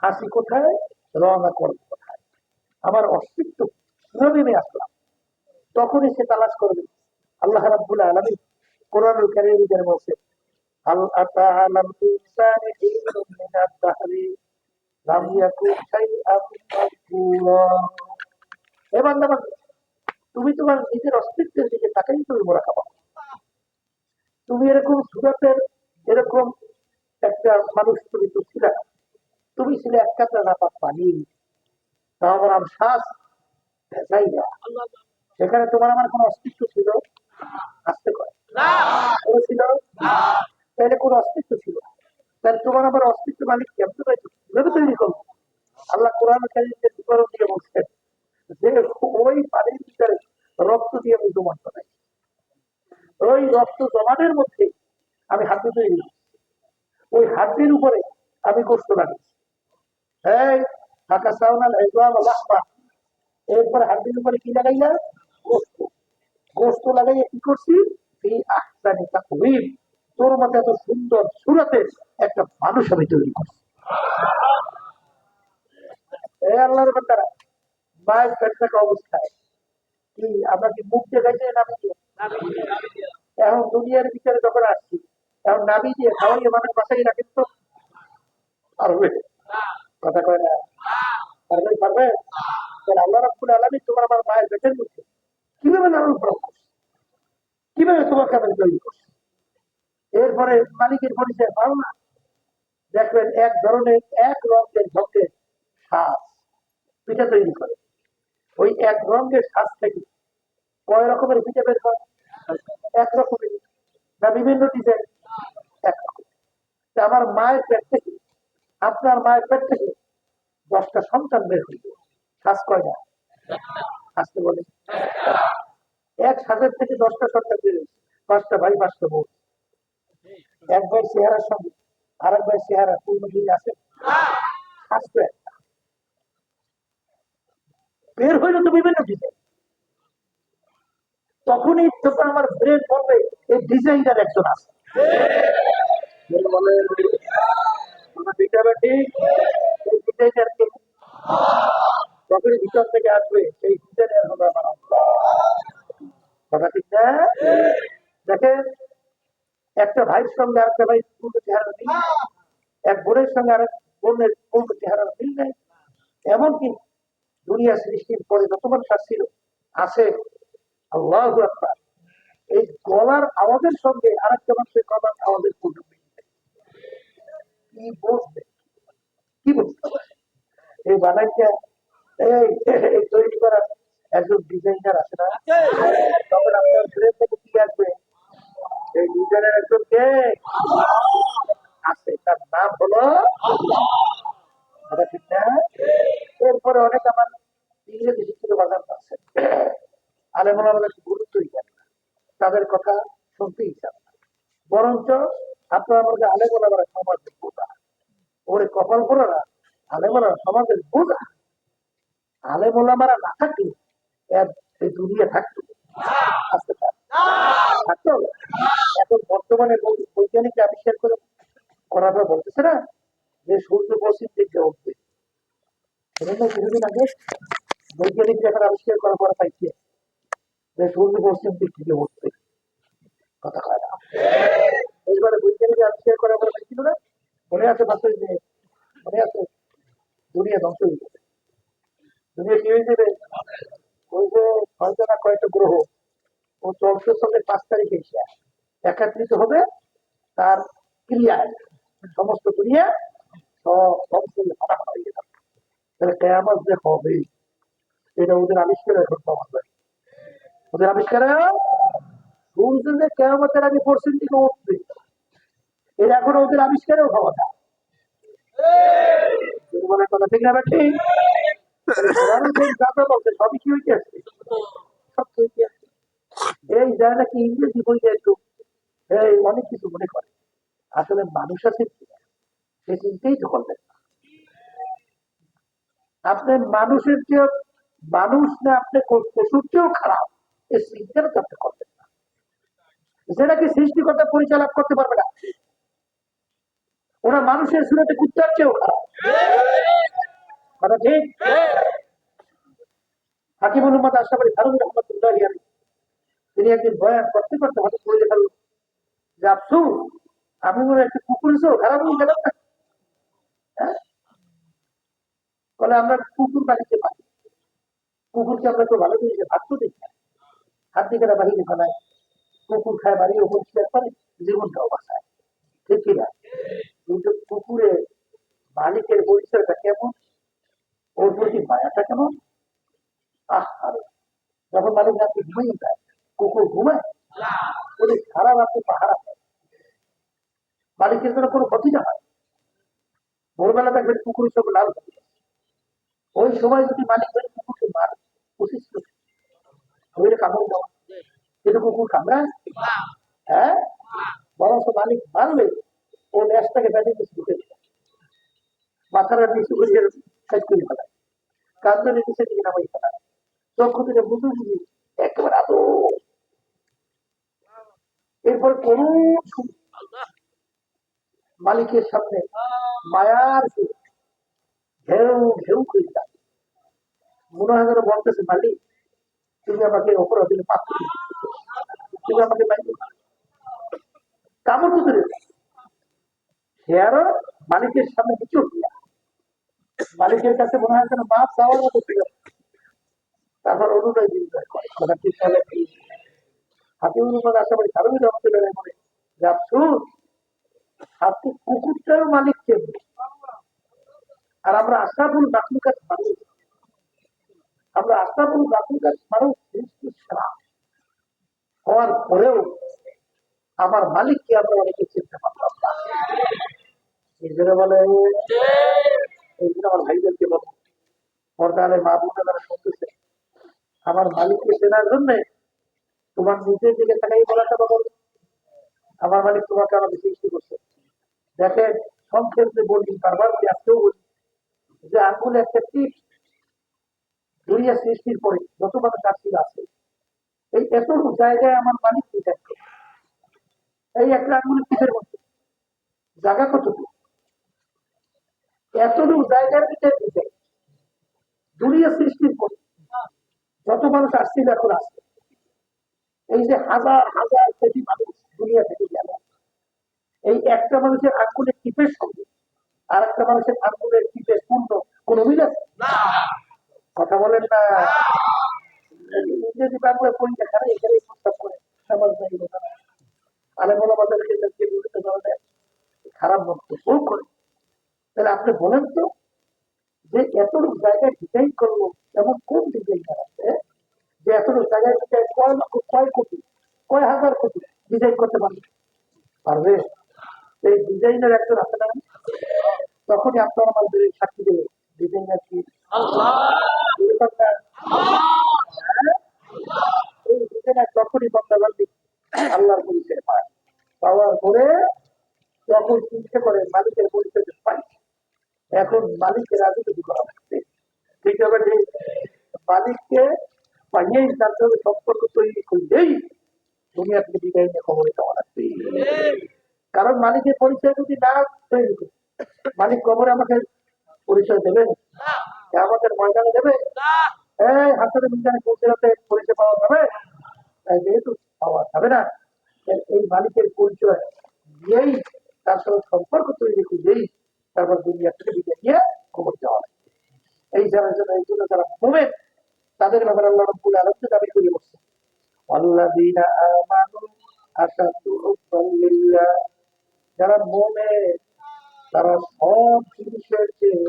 আসি কোথায়, রওনা করবো কোথায়, আমার অস্তিত্ব কিভাবে আমি আসলাম। তখনই সে তালাশ করবে। আল্লাহ রাব্বুল আলামিন কোরআনুল কারীমের ভিতরে বলছেন, হাল আতা আলাল ইনসানি হিনুম মিনাদ দাহরি লাম ইয়াকুন শাইআন মাযকুরা। হে বান্দা, তুমি তোমার নিজের অস্তিত্বের দিকে তাকাই তুমি মোরাকাবা। তুমি এরকম সুরাতের এরকম একটা মানুষ তুমি তো ছিল, তুমি ছিলে এক কাতরা নাপাক পানি, তা আমার শ্বাস ভেজাই না, সেখানে তোমার আমার কোন অস্তিত্ব ছিল? আসতে করে ছিল, তাহলে কোন অস্তিত্ব ছিল? তাহলে তোমার আমার অস্তিত্ব মালিক কেমন কিভাবে তৈরি করবো? আল্লাহ কোরআন কারীমের বিবরণ দিয়ে বলছেন যে ওই পানির ভিতরে রক্ত দিয়ে আমি জমান বানাই, ওই রক্ত জমানের মধ্যে আমি হাড্ডি তৈরি করি, ওই হাড্ডির উপরে আমি গোস্ত লাগিয়েছি। এই ঢাকা সাউনাল লাহমা, এরপরে হাড্ডির উপরে কি লাগাইলা? গোস্ত। গোস্ত লাগাইয়া কি করছি? এই আহসানি তাকওয়িম, তোর মধ্যে এত সুন্দর সুরাতে একটা মানুষ আমি তৈরি করছি। এই আল্লাহর বান্দারা, মায়ের পেট থাকা অবস্থায় কি আমরা কি মুখ দেখাইছে নামি দিয়ে? এখন দুনিয়ার ভিতরে যখন আসছি, এখন নামি দিয়ে খাওয়াইয়ে মানুষ বাসাই রাখেন তো পারবে? কথা কয় না, পারবে? পারবে? আল্লাহ রাব্বুল আলামিন তোমার আমার মায়ের পেটের মধ্যে কিভাবে লালন পালন করছে, কিভাবে তোমাকে আমি তৈরি করছি। এরপরে মালিকের পরিচয় পাও না, দেখবেন এক ধরনের এক রঙের ঢঙ্গের শ্বাস পিঠা তৈরি করে। ওই এক রঙের শ্বাস থেকে কয় রকমের পিঠা বের হয়? এক রকমের না বিভিন্ন ডিজাইন? এক রকম। আমার মায়ের পেট থেকে, আপনার মায়ের পেট থেকে 10টা সন্তান বের হইল, শ্বাস কয়টা? আসতে বলে এক শ্বাসের থেকে 10টা সন্তান বের হয়েছে, 5টা ভাই 5টা বোন। এক ভাই চেহারার সঙ্গে আর এক ভাই চেহারা পূর্ণ মিল আছে? শ্বাস বের হইল তো বিভিন্ন ডিজাইন। তখনই তখন আমার ব্রেন বলবে এই ডিজাইনার একজন আছে। তখনই ভিতর থেকে আসবে সেই ডিজাইনের হবে আমার কথা, ঠিক না? দেখেন, একটা ভাইয়ের সঙ্গে আরেকটা ভাই পূর্ণ চেহারা মিল, এক বোনের সঙ্গে আরেক বোনের পূর্ণ চেহারা মিল নাই। এমনকি দুনিয়া সৃষ্টির পরে যত মানুষ আসছিল আছে, আল্লাহু আকবার, এই গলার আওয়াজের সঙ্গে আরেকটা মানুষের গলার আওয়াজের পূর্ণ মিল নেই। কি বলছে, কি বলছে এই বানাইটা, এই তৈরি করার একজন ডিজাইনার আছে না? তখন আপনার ব্রেন থেকে কি আসবে? এই ডিজাইনার একজন কে আছে, তার নাম হলো ঠিক না? এরপরে অনেক আমার ইংরেজি শিক্ষিত বাজার আছে, আলেমরা আমাদের গুরুত্বই দেন না, তাদের কথা শুনতেই চান না, বরঞ্চ আপনার আমাদের আলেমরা সমাজের বোঝা, ওরে কপাল পড়া না, আলেমরা সমাজের বোঝা। আলেমোলামারা না থাকলে এই দুনিয়া থাকতো? আসতে থাকতো। এখন বর্তমানে বৈজ্ঞানিক আবিষ্কার করে করাটা বলতেছে না যে সূর্য পশ্চিম দিক দিয়ে উঠবে। কিছুদিন আগে বৈজ্ঞানিক এখন আবিষ্কার করার পরে পাইছে যে সূর্য পশ্চিম দিক থেকে উঠবে। কথা কয় না, এইবারে বৈজ্ঞানিক আবিষ্কার করার পরে পাইছিল না? মনে আছে পাশে যে, মনে আছে দুনিয়া ধ্বংস হয়ে যাবে। দুনিয়া কি হয়ে যাবে? ওই যে হয়তো না কয়েকটা গ্রহ ও চলছে সঙ্গে 5 তারিখে এসে একত্রিত হবে তার ক্রিয়ায়, সমস্ত দুনিয়া সব ধ্বংস হয়ে ফাটাফাটা হয়ে গেল। তাহলে কেয়ামত যে হবে এটা ওদের আবিষ্কার এখন পাওয়া যায়। ওদের আবিষ্কারে সূর্য যে কেয়ামতের আগে পশ্চিম দিকে উঠবে এটা এখন ওদের আবিষ্কারেও পাওয়া যায়। বলে কথা ঠিক না ঠিক? সবই কি হইতে আসছে, সব হইতে আসছে। এই যারা নাকি ইংরেজি বইতে একটু এই অনেক কিছু মনে করে, আসলে মানুষ আছে সে চিন্তাই তো করবেন না। আপনি মানুষের যে মানুষ না, আপনি পশুর চেয়েও খারাপ এই চিন্তাটা তো আপনি করবেন না। যেটাকে সৃষ্টিকর্তা পরিচালনা করতে পারবে না, ওরা মানুষের সুরতে কুত্তার চেয়েও খারাপ। কথা ঠিক? হাকিমুল উম্মাদ আশরাফ আলী থানভী রাহমাতুল্লাহ আলাইহি তিনি একদিন বয়ান করতে করতে হঠাৎ করে দেখাল যে আফসোস, আমি মনে একটা কুকুর চেয়েও খারাপ হয়ে গেলাম না। হ্যাঁ, বলে আমরা কুকুর বাড়িতে পাই, কুকুরকে আমরা তো ভালো জিনিসে ভাত তো দিই না, হাত দিকে বাহিরে ফেলায়, কুকুর খায় বাড়ি পরিষ্কার করে, জীবনটাও বাঁচায়, ঠিক কিনা? কিন্তু কুকুরের মালিকের পরিচয়টা কেমন, ওর প্রতি মায়াটা কেমন। আরে যখন মালিক রাত্রে ঘুমিয়ে যায়, কুকুর ঘুমায়, ওদের সারা রাত্রে পাহারা দেয়, মালিকের জন্য কোনো ক্ষতি না হয়। ভোরবেলা দেখবেন কুকুর সব লাল হয়ে যায়। ওই সময় যদি মালিক ধরে কুকুরকে মারে, উচিত শরীরে কামড় দেওয়া, কিন্তু কুকুর কামড়ায়, হ্যাঁ, বরং মালিক মারলে ও ন্যাসটাকে বেঁধে কিছু ঢুকে দেয়, মাথাটা নিচু করিয়ে সাইড করে ফেলায়, কান্দনে নিচে দিকে নামাই ফেলায়, চক্ষু থেকে বুঝু বুঝি একেবারে আদো। এরপর করুণ মালিকের সামনে মায়ার ঢেউ ঢেউ করে যায়, মনে হয় যেন বলতেছে মালিক তুমি আমাকে অপরাধীর পাত্র, তুমি আমাকে কামড় তো ধরে সে আরো মালিকের সামনে কিছু মালিকের কাছে মনে হয় যেন মাছ চাওয়ার মতো ছিল। তারপর অনুনয় বিনয় করে, কথা ঠিক বলে হাকিমুল উম্মাদ আশরাফ আলী থানভী রাহমাতুল্লাহ আলাইহি বলে যে আফসোস, আপনি কুকুরটারও মালিক কেমন, আর আমরা আশরাফুল মাখলুকাত মানুষ, আমরা আশরাফুল মাখলুকাত মানুষ সৃষ্টির সেরা হওয়ার পরেও আমার মালিককে আমরা অনেকে চিনতে পারলাম না। এই জন্য বলে, এই জন্য আমার ভাইদেরকে বলবো, পর্দারে মা বোনেরা যারা শুনতেছে, আমার মালিককে চেনার জন্য তোমার নিজের দিকে তাকাই বলাটা বলো, আমার মালিক তোমাকে আমাকে সৃষ্টি করছে। দেখেন সংক্ষেপে বলি, বারবার বলি, আজকেও বলি যে আঙ্গুলে একটা টিপ দুনিয়া সৃষ্টির পরে যত মানুষ আসছিল আছে, এই এতটুকু জায়গায় আমার মালিক ডিজাইন করে, এই একটা আঙ্গুলের টিপের মধ্যে জায়গা কতটুকু, এতটুকু জায়গার ভিতরে ডিজাইন দুনিয়া সৃষ্টির পরে যত মানুষ আসছিল এখন আসছে, এই যে হাজার হাজার কোটি মানুষ দুনিয়া থেকে গেল, এই একটা মানুষের আঙ্গুলের টিপের সঙ্গে আর একটা মানুষের আঙ্গুলের টিপের পূর্ণ কোন মিল আছে? কথা বলেন না। যদি বাংলা পরীক্ষা খারাপ এখানে প্রস্তাব করে সমাজ নাই আলেম ওলামাদেরকে বিভিন্ন ধরনের খারাপ বক্তব্য করে, তাহলে আপনি বলেন তো যে এতটুকু জায়গায় ডিজাইন করবো, এমন কোন ডিজাইনার আছে যে এতটুকু জায়গায় কয় লক্ষ কয় কোটি কয় হাজার কোটি ডিজাইন করতে পারবে? পারবে? এই ডিজাইনার একজন আছে না, তখনই আপনার আমাদের সাক্ষী দেবে ডিজাইনার কি এই ডিজাইনার তখনই বন্দাবান্দি আল্লাহর পরিচয় পায়, পাওয়ার পরে তখন চিন্তা করে মালিকের পরিচয় পাই, এখন মালিকের রাজনীতি করা লাগছে, ঠিক আছে? মালিককে পাইয়েই তার সঙ্গে সম্পর্ক তৈরি করলেই দুনিয়া থেকে বিদায় নিয়ে খবরে পাওয়া লাগবে। কারণ মালিকের পরিচয় যদি না তৈরি করে, মালিক কবরে আমাকে পরিচয় দেবে, আমাদের ময়দানে দেবে, এই হাসনের বিজ্ঞানে পৌঁছাতে পরিচয় পাওয়া যাবে? তাই যেহেতু পাওয়া যাবে না, এই মালিকের পরিচয় দিয়েই তার সঙ্গে সম্পর্ক তৈরি করলেই তারপর দুনিয়া থেকে বিদায় নিয়ে খবর দেওয়া হয়। এই জন্য যারা মোমেন তাদের ব্যাপারে আল্লাহ রাব্বুল আলামিন দাবি করে বসছে, আল্লাযীনা আমানু আশাদ্দু হুব্বান লিল্লাহ, যারা মোমেন তারা সব জিনিসের চেয়ে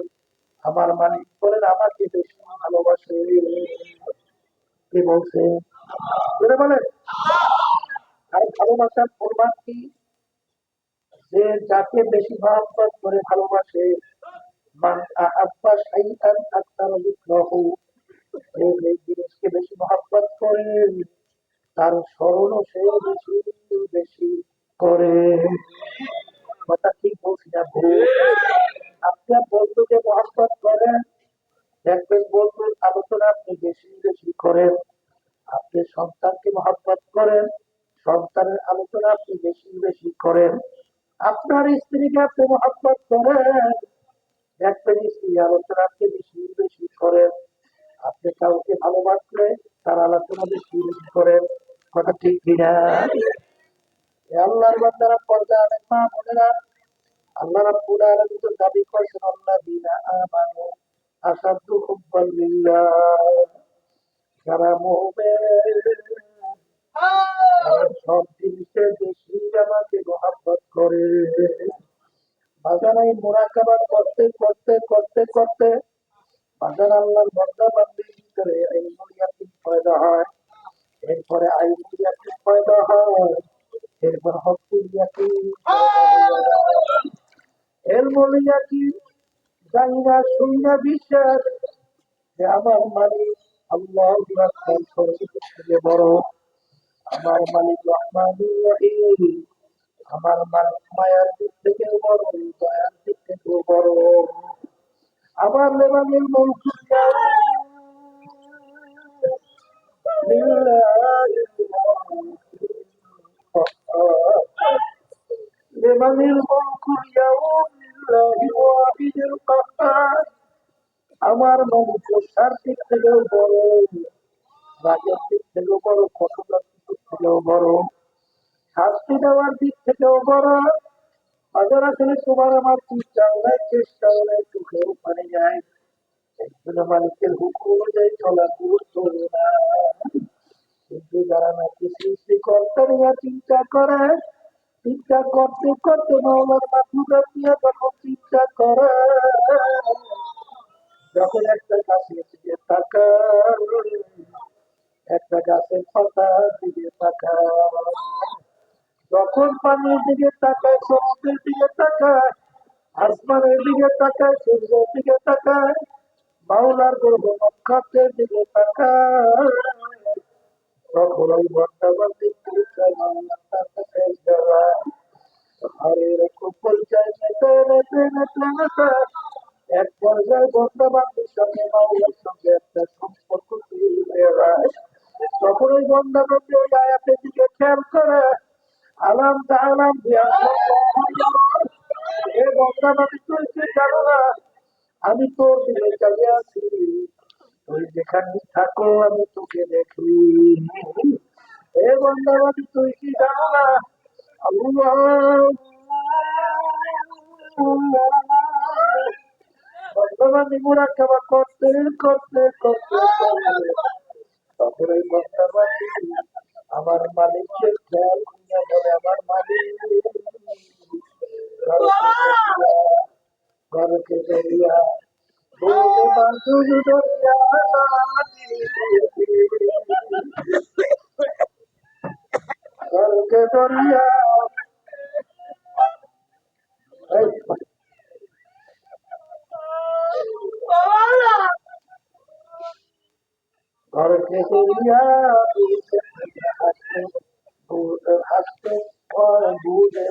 আমার মালিক বলেন আমাকে বেশি ভালোবাসে। কে বলছে? বলে বলেন। আর ভালোবাসার প্রমাণ কি? যে যাকে বেশি মহব্বত করে ভালোবাসে, মান আহাব্বা শাইআন আকতারা যিকরাহু, যে যেই জিনিসকে বেশি মহব্বত করে তার স্মরণও সে বেশি বেশি করে। কথা ঠিক বলছি না ভুল? আপনার বন্ধুকে মহব্বত করেন, দেখবেন বন্ধুর আলোচনা আপনি বেশি বেশি করেন। আপনি সন্তানকে মহব্বত করেন, সন্তানের আলোচনা আপনি বেশি বেশি করেন। আপনার স্ত্রীকে আপনি মহব্বত করেন, দেখবেন স্ত্রী আলোচনা আপনি বেশি বেশি করেন। আপনি কাউকে ভালোবাসলে তার আলোচনা বেশি বেশি করেন। কথা ঠিক কিনা? আল্লাহর বান্দারা, পর্দা অনেক মা বোনেরা, আল্লাহ রাব্বুল আলামিন তো দাবি করেছেন আল্লাযীনা আমানু আশাদ্দু হুব্বান লিল্লাহ, যারা মুমিন তারা সব জিনিসের বেশি আমাকে মহব্বত করে। বাজার এই মুরাকাবা করতে করতে করতে করতে বাজার আল্লাহর বান্দা বান্দির ভিতরে ইলমুল ইয়াকিন পয়দা হয়। এরপরে আইনুল ইয়াকিন পয়দা হয়। এরপর হকুল ইয়াকিন পয়দা হয়ে যায়। ইলমুল ইয়াকিন জানি না শুনি না বিশ্বাস যে আমার মালিক আল্লাহু আকবার সর্বশক্তির থেকে বড়, আমার মালিক রহমানুর রহিম, আমার মালিক মায়ার দিক থেকেও বড়, দয়ার দিক থেকেও বড়। আমার লেবানের মৌসুম لمن الملك اليوم لله الواحد القهار। আমার মালিক সার দিক থেকেও বড়, রাজের দিক থেকেও বড়, কঠোরতার দিক থেকেও বড়, শাস্তি দেওয়ার দিক থেকেও বড়। হাজার আসলে তোমার আমার চিন্তাও নাই, চেষ্টাও নাই, চোখেও পানি যায়। একজন মালিকের হুকুম অনুযায়ী চলার গুরুত্ব না। কিন্তু যারা নাকি সৃষ্টিকর্তা নিয়ে চিন্তা করে, চিন্তা করতে করতে মাওলার মাথুরা দিয়ে যখন চিন্তা করে, যখন একটা গাছের দিকে তাকায়, একটা গাছের পাতার দিকে তাকায়, যখন পানির দিকে তাকায়, সমুদ্রের দিকে তাকায়, আসমানের দিকে তাকায়, সূর্যের দিকে তাকায়, মাওলার গ্রহ নক্ষত্রের দিকে তাকায়, তখন ওই বর্তমানে পরিচয় মাওলার কাছে যায়। আর এরকম পরিচয় নিতে নিতে নিতে নিতে এক পর্যায়ে বর্তমানের সঙ্গে মাওলার সঙ্গে একটা সম্পর্ক তৈরি হয়ে যায়। তখন ওই বন্ধাবন্দি ওই আয়াতের দিকে খেয়াল করে, আলাম তাআলাম এ বন্ধাবাদী তুই কি জানো না আমি তোর দিকে চালিয়ে আছি, তুই যেখানে থাকো আমি তোকে দেখি। এ বন্ধাবাদী তুই কি জানো না আল্লাহ বর্তমানে মুরাকাবা করতে করতে করতে করতে তখন এই বর্তমানে আমার মালিককে খেয়াল করিয়া বলে, আমার মালিক ঘরকে ধরিয়া বলতে বান্ধু ধরিয়া ঘরকে ধরিয়া ঘরকে ধরিয়া হাসতে হাসতে বুঝে